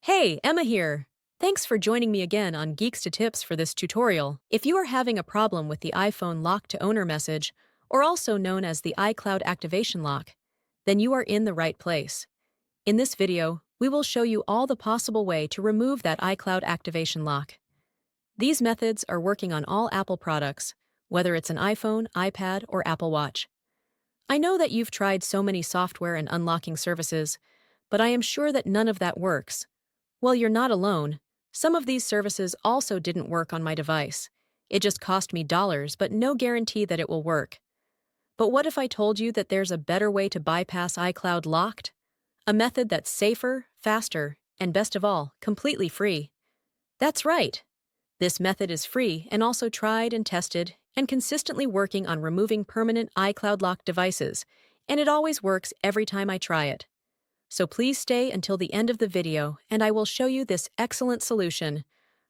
Hey, Emma here. Thanks for joining me again on Geeks to Tips for this tutorial. If you are having a problem with the iPhone lock to owner message, or also known as the iCloud activation lock, then you are in the right place. In this video, we will show you all the possible way to remove that iCloud activation lock. These methods are working on all Apple products, whether it's an iPhone, iPad, or Apple Watch. I know that you've tried so many software and unlocking services, but I am sure that none of that works. Well, you're not alone. Some of these services also didn't work on my device. It just cost me dollars, but no guarantee that it will work. But what if I told you that there's a better way to bypass iCloud locked? A method that's safer, faster, and best of all, completely free. That's right. This method is free and also tried and tested and consistently working on removing permanent iCloud locked devices, and it always works every time I try it. So please stay until the end of the video and I will show you this excellent solution.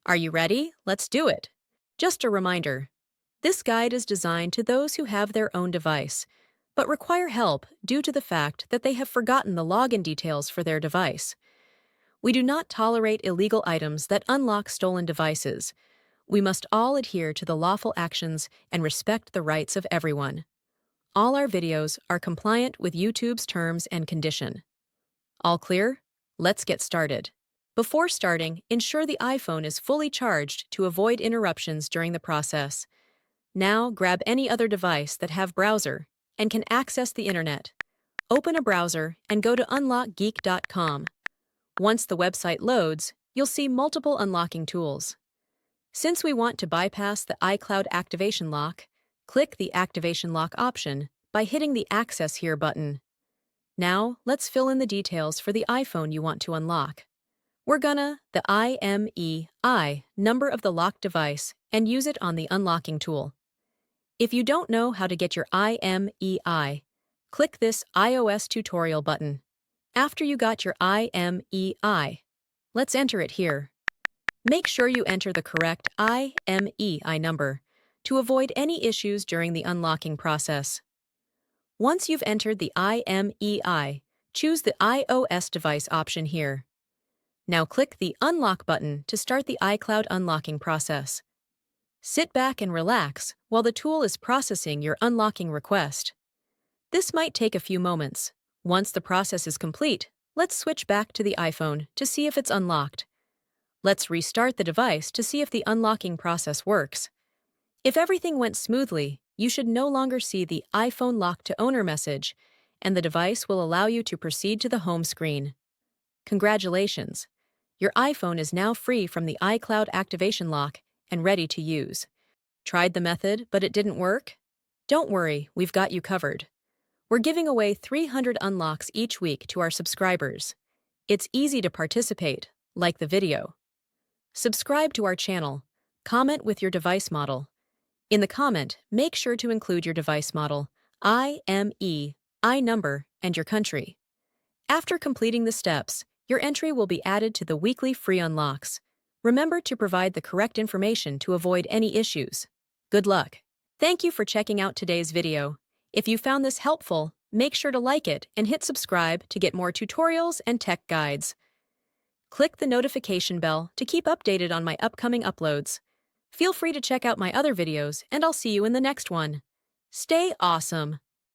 Are you ready? Let's do it! Just a reminder, this guide is designed to those who have their own device, but require help due to the fact that they have forgotten the login details for their device. We do not tolerate illegal items that unlock stolen devices. We must all adhere to the lawful actions and respect the rights of everyone. All our videos are compliant with YouTube's terms and condition. All clear? Let's get started. Before starting, ensure the iPhone is fully charged to avoid interruptions during the process. Now, grab any other device that have browser and can access the internet. Open a browser and go to unlockgeek.com. Once the website loads, you'll see multiple unlocking tools. Since we want to bypass the iCloud activation lock, click the Activation Lock option by hitting the Access Here button. Now, let's fill in the details for the iPhone you want to unlock. We're gonna the IMEI number of the locked device and use it on the unlocking tool. If you don't know how to get your IMEI, click this iOS tutorial button. After you got your IMEI, let's enter it here. Make sure you enter the correct IMEI number to avoid any issues during the unlocking process. Once you've entered the IMEI, choose the iOS device option here. Now click the Unlock button to start the iCloud unlocking process. Sit back and relax while the tool is processing your unlocking request. This might take a few moments. Once the process is complete, let's switch back to the iPhone to see if it's unlocked. Let's restart the device to see if the unlocking process works. If everything went smoothly, you should no longer see the iPhone lock to owner message, and the device will allow you to proceed to the home screen. Congratulations! Your iPhone is now free from the iCloud activation lock and ready to use. Tried the method, but it didn't work? Don't worry, we've got you covered. We're giving away 300 unlocks each week to our subscribers. It's easy to participate, like the video. Subscribe to our channel. Comment with your device model. In the comment, make sure to include your device model, IMEI number, and your country. After completing the steps, your entry will be added to the weekly free unlocks. Remember to provide the correct information to avoid any issues. Good luck! Thank you for checking out today's video. If you found this helpful, make sure to like it and hit subscribe to get more tutorials and tech guides. Click the notification bell to keep updated on my upcoming uploads. Feel free to check out my other videos, and I'll see you in the next one. Stay awesome!